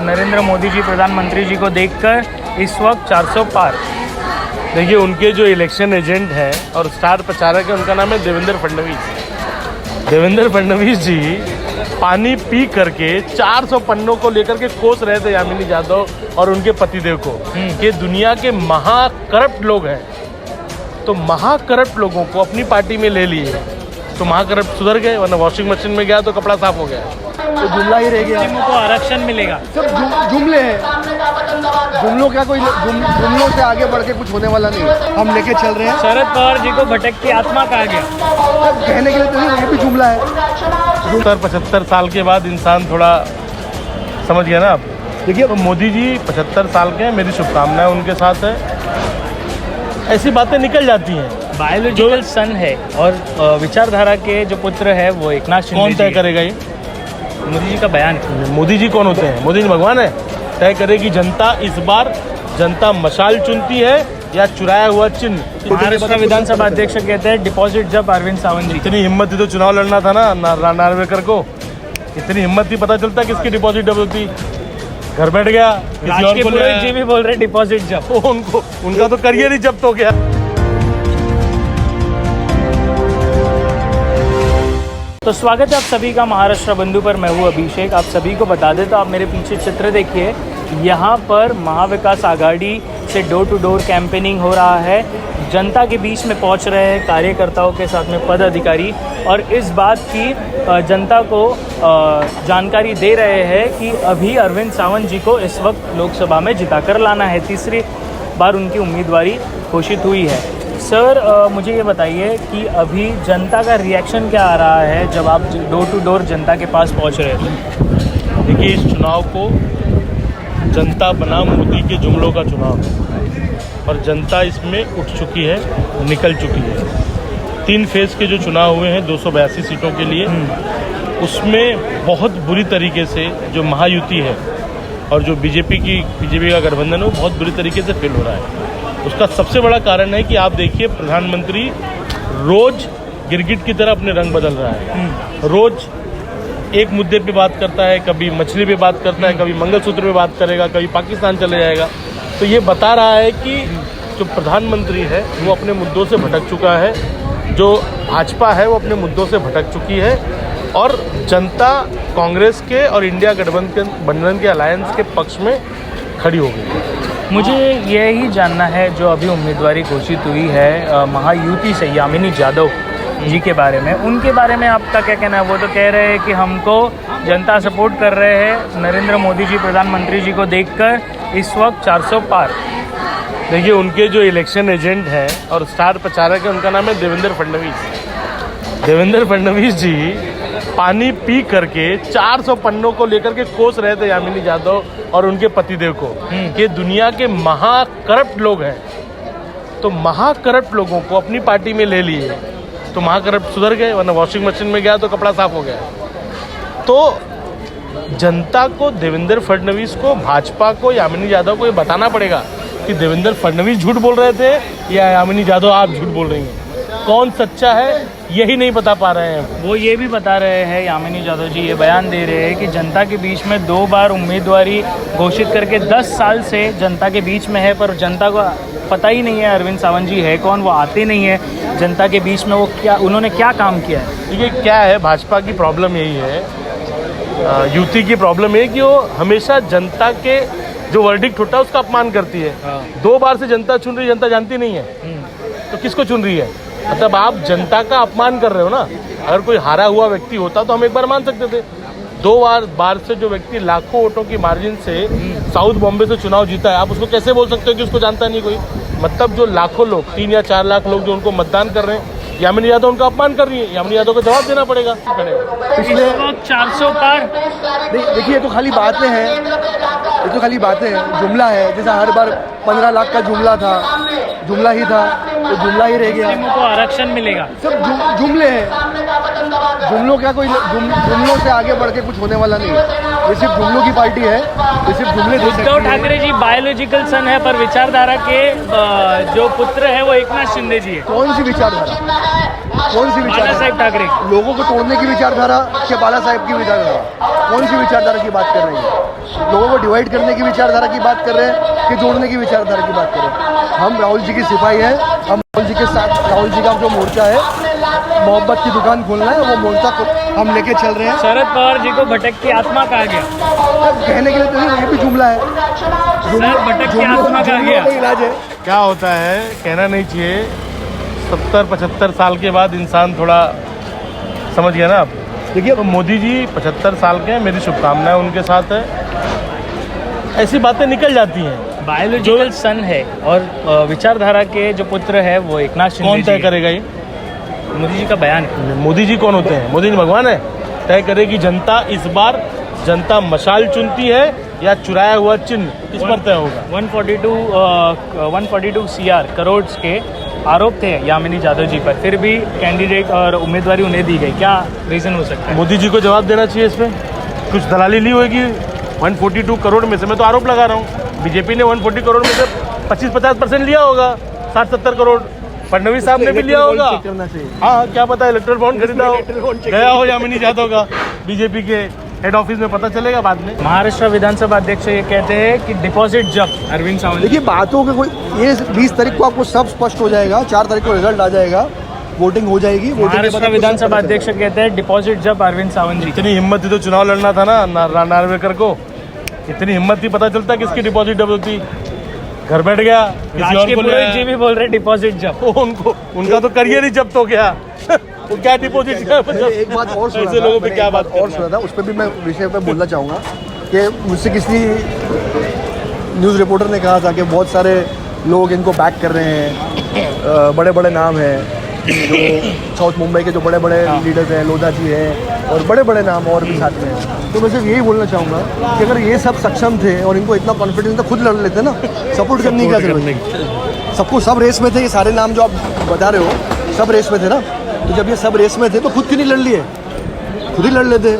नरेंद्र मोदी जी प्रधानमंत्री जी को देखकर इस वक्त 400 पार। देखिए, उनके जो इलेक्शन एजेंट हैं और स्टार प्रचारक है, उनका नाम है देवेंद्र फडणवीस। देवेंद्र फडणवीस जी पानी पी करके 400 पन्नों को लेकर के कोस रहे थे यामिनी यादव और उनके पतिदेव को कि दुनिया के महाकरप्ट लोग हैं। तो महाकरप्ट लोगों को अपनी पार्टी में ले लिए तो महाकरप्ट सुधर गए, वरना वॉशिंग मशीन में गया तो कपड़ा साफ हो गया। तो जुमला ही रह गया। को आरक्षण मिलेगा। सब जुमले हैं। जुमलों क्या कोई जुमलों से आगे बढ़ के कुछ होने वाला नहीं। हम लेके चल रहे हैं। शरद पवार जी को भटकती आत्मा कहा गया। सब कहने के लिए तो नहीं, ये भी जुमला है। 75 साल के बाद इंसान थोड़ा समझ गया ना आप। देखिए, तो मोदी जी 75 साल के हैं, मेरी शुभकामनाएं उनके साथ है। ऐसी बातें निकल जाती हैं। बायोलॉजिकल सन है और विचारधारा के जो पुत्र है वो एकनाथ शिंदे। कौन तय करेगा ये? मोदी जी का बयान। मोदी जी कौन होते हैं? मोदी जी भगवान है? तय करेगी जनता। इस बार जनता मशाल चुनती है या चुराया हुआ चिन्ह। महाराष्ट्र विधानसभा अध्यक्ष कहते हैं डिपॉजिट जब अरविंद सावंत जी। इतनी हिम्मत थी तो चुनाव लड़ना था ना नार्वेकर को। इतनी हिम्मत थी, पता चलता किसकी डिपॉजिट डबल होती। घर बैठ गया। पुरोहित जी भी बोल रहे डिपॉजिट जब। उनका तो करियर ही जब्त हो गया। तो स्वागत है आप सभी का महाराष्ट्र बंधु पर। मैं हूँ अभिषेक। आप सभी को बता दें तो आप मेरे पीछे चित्र देखिए। यहाँ पर महाविकास आघाड़ी से डोर टू डोर कैंपेनिंग हो रहा है। जनता के बीच में पहुँच रहे हैं कार्यकर्ताओं के साथ में पदाधिकारी, और इस बात की जनता को जानकारी दे रहे हैं कि अभी अरविंद सावंत जी को इस वक्त लोकसभा में जिताकर लाना है। तीसरी बार उनकी उम्मीदवारी घोषित हुई है। सर, मुझे ये बताइए कि अभी जनता का रिएक्शन क्या आ रहा है जब आप डोर टू डोर जनता के पास पहुंच रहे हैं? देखिए, इस चुनाव को जनता बना मोदी के जुमलों का चुनाव है और जनता इसमें उठ चुकी है, निकल चुकी है। 3 फेज़ के जो चुनाव हुए हैं 282 सीटों के लिए, उसमें बहुत बुरी तरीके से जो महायुति है और जो बीजेपी का गठबंधन है वो बहुत बुरी तरीके से फेल हो रहा है। उसका सबसे बड़ा कारण है कि आप देखिए, प्रधानमंत्री रोज गिरगिट की तरह अपने रंग बदल रहा है। रोज एक मुद्दे पे बात करता है, कभी मछली पे बात करता है, कभी मंगलसूत्र पे बात करेगा, कभी पाकिस्तान चले जाएगा। तो ये बता रहा है कि जो प्रधानमंत्री है वो अपने मुद्दों से भटक चुका है, जो भाजपा है वो अपने मुद्दों से भटक चुकी है और जनता कांग्रेस के और इंडिया गठबंधन के अलायंस के पक्ष में खड़ी हो गई। मुझे यही जानना है, जो अभी उम्मीदवारी घोषित हुई है महायुति से यामिनी यादव जी के बारे में, उनके बारे में आपका क्या कहना है? वो तो कह रहे हैं कि हमको जनता सपोर्ट कर रहे हैं, नरेंद्र मोदी जी प्रधानमंत्री जी को देखकर इस वक्त 400 पार। देखिए, उनके जो इलेक्शन एजेंट हैं और स्टार प्रचारक है, उनका नाम है देवेंद्र फडणवीस। देवेंद्र फडणवीस जी पानी पी करके 400 पन्नों को लेकर के कोस रहे थे यामिनी यादव और उनके पतिदेव को कि दुनिया के महाकरप्ट लोग हैं। तो महाकरप्ट लोगों को अपनी पार्टी में ले लिए तो महाकरप्ट सुधर गए, वरना वॉशिंग मशीन में गया तो कपड़ा साफ हो गया। तो जनता को, देवेंद्र फडणवीस को, भाजपा को, यामिनी यादव को ये बताना पड़ेगा कि देवेंद्र फडणवीस झूठ बोल रहे थे या यामिनी यादव आप झूठ बोल रही हैं। कौन सच्चा है यही नहीं बता पा रहे हैं। वो ये भी बता रहे हैं, यामिनी यादव जी ये बयान दे रहे हैं कि जनता के बीच में 2 बार उम्मीदवारी घोषित करके 10 साल से जनता के बीच में है, पर जनता को पता ही नहीं है अरविंद सावंत जी है कौन। वो आते नहीं है जनता के बीच में, वो क्या, उन्होंने क्या काम किया है। देखिए, क्या है, भाजपा की प्रॉब्लम यही है, युति की प्रॉब्लम है कि वो हमेशा जनता के जो वर्डिक्ट होता है उसका अपमान करती है। 2 बार से जनता चुन रही, जनता जानती नहीं है तो किसको चुन रही है? मतलब आप जनता का अपमान कर रहे हो ना। अगर कोई हारा हुआ व्यक्ति होता तो हम एक बार मान सकते थे। 2 बार से जो व्यक्ति लाखों वोटों की मार्जिन से साउथ बॉम्बे से चुनाव जीता है, आप उसको कैसे बोल सकते हो कि उसको जानता नहीं कोई? मतलब जो लाखों लोग, 3 या 4 लाख लोग जो उनको मतदान कर रहे हैं, यामिनी यादव उनका अपमान कर रही है। यामिनी यादव को जवाब देना पड़ेगा। पिछले 400 पार। देखिए, ये तो खाली बातें हैं, ये तो खाली बातें हैं, जुमला है। जैसा हर बार 15 लाख का जुमला था, जुमला ही था, तो जुमला ही रह गया। को आरक्षण मिलेगा। सब जुमले हैं। जुमलों क्या कोई जुमलों से आगे बढ़ के कुछ होने वाला नहीं। ये सिर्फ जुमलों की पार्टी है, ये सिर्फ जुमले दे सकती है। उद्धव ठाकरे जी बायोलॉजिकल सन है, पर विचारधारा के जो पुत्र है वो एकनाथ शिंदे जी है। कौन सी विचारधारा? कौन सी विचारधारा? बाला साहेब ठाकरे। लोगों को तोड़ने की विचारधारा या बाला साहेब की विचारधारा? कौन सी विचारधारा की बात कर रही है? लोगों को डिवाइड करने की विचारधारा की बात कर रहे हैं कि जोड़ने की विचारधारा की बात कर रहे हैं। हम राहुल जी की सिपाही हैं, हम राहुल जी के साथ, राहुल जी का जो मोर्चा है मोहब्बत की दुकान खोलना है, वो मोर्चा को हम लेके चल रहे हैं। शरद पवार जी को भटकती आत्मा कहा गया। अब कहने के लिए तो ये भी जुमला है, सर, भटकती आत्मा कहा गया। का इलाज है। क्या होता है कहना नहीं चाहिए। 70-75 साल के बाद इंसान थोड़ा समझ गया ना आप। देखिए तो मोदी जी 75 साल के हैं, मेरी शुभकामनाएं उनके साथ है। ऐसी बातें निकल जाती हैं। बायोलॉजिकल सन है और विचारधारा के जो पुत्र है वो एकनाथ शिंदे कौन तय जी। करेगा ये? मोदी जी का बयान है। मोदी जी कौन होते हैं? मोदी जी भगवान है? तय करेगी जनता। इस बार जनता मशाल चुनती है या चुराया हुआ चिन्ह, इस पर तय होगा। 142 करोड़ के आरोप थे यामिनी यादव जी पर, फिर भी कैंडिडेट और उम्मीदवारी उन्हें दी गई। क्या रीज़न हो सकता है? मोदी जी को जवाब देना चाहिए इसमें। कुछ दलाली ली होगी 142 करोड़ में से। मैं तो आरोप लगा रहा हूँ बीजेपी ने 140 करोड़ में से 25-50% लिया होगा। 60-70 करोड़ फडणवीस साहब ने भी लिया होगा। करना चाहिए। हाँ, क्या पता इलेक्ट्रल बॉन्ड खरीदा हो, गया हो यामिनी यादव का बीजेपी के हेड ऑफिस में, पता चलेगा बाद में। महाराष्ट्र विधानसभा अध्यक्ष ये कहते हैं कि डिपॉजिट जब्त अरविंद सावंत। देखिए बातों के कोई, ये 20 तारीख को आपको सब स्पष्ट हो जाएगा। 4 तारीख को रिजल्ट आ जाएगा, वोटिंग हो जाएगी। वोटिंग के बाद महाराष्ट्र आपको सब विधानसभा पता अध्यक्ष कहते हैं डिपॉजिट जब्त अरविंद सावंत जी। इतनी हिम्मत थी तो चुनाव लड़ना था ना नार्वेकर को। इतनी हिम्मत थी, पता चलता किसकी डिपॉजिट जब्त होती। घर बैठ गया, किसी राज और के को ले पुरोहित जी आया। भी बोल रहे डिपॉजिट जब्त। उनको उनका तो करियर ही जब्त हो गया। वो क्या डिपॉजिट है। मैंने एक बात और सुना ऐसे था, लोगों पे मैंने क्या एक बात और सुना था, उस पर भी मैं विषय पे बोलना चाहूँगा कि मुझसे किसी न्यूज़ रिपोर्टर ने कहा था कि बहुत सारे लोग इनको बैक कर रहे हैं, बड़े बड़े नाम हैं जो साउथ मुंबई के जो बड़े बड़े लीडर्स हैं, लोधा जी हैं और बड़े बड़े नाम और भी साथ में हैं। तो मैं सिर्फ यही बोलना चाहूँगा कि अगर ये सब सक्षम थे और इनको इतना कॉन्फिडेंस था, खुद लड़ लेते ना, सपोर्ट करने की क्या जरूरत है। सबको सब रेस में थे, ये सारे नाम जो आप बता रहे हो सब रेस में थे ना। तो जब ये सब रेस में थे तो खुद क्यों नहीं लड़ लिए? खुद ही लड़ लेते।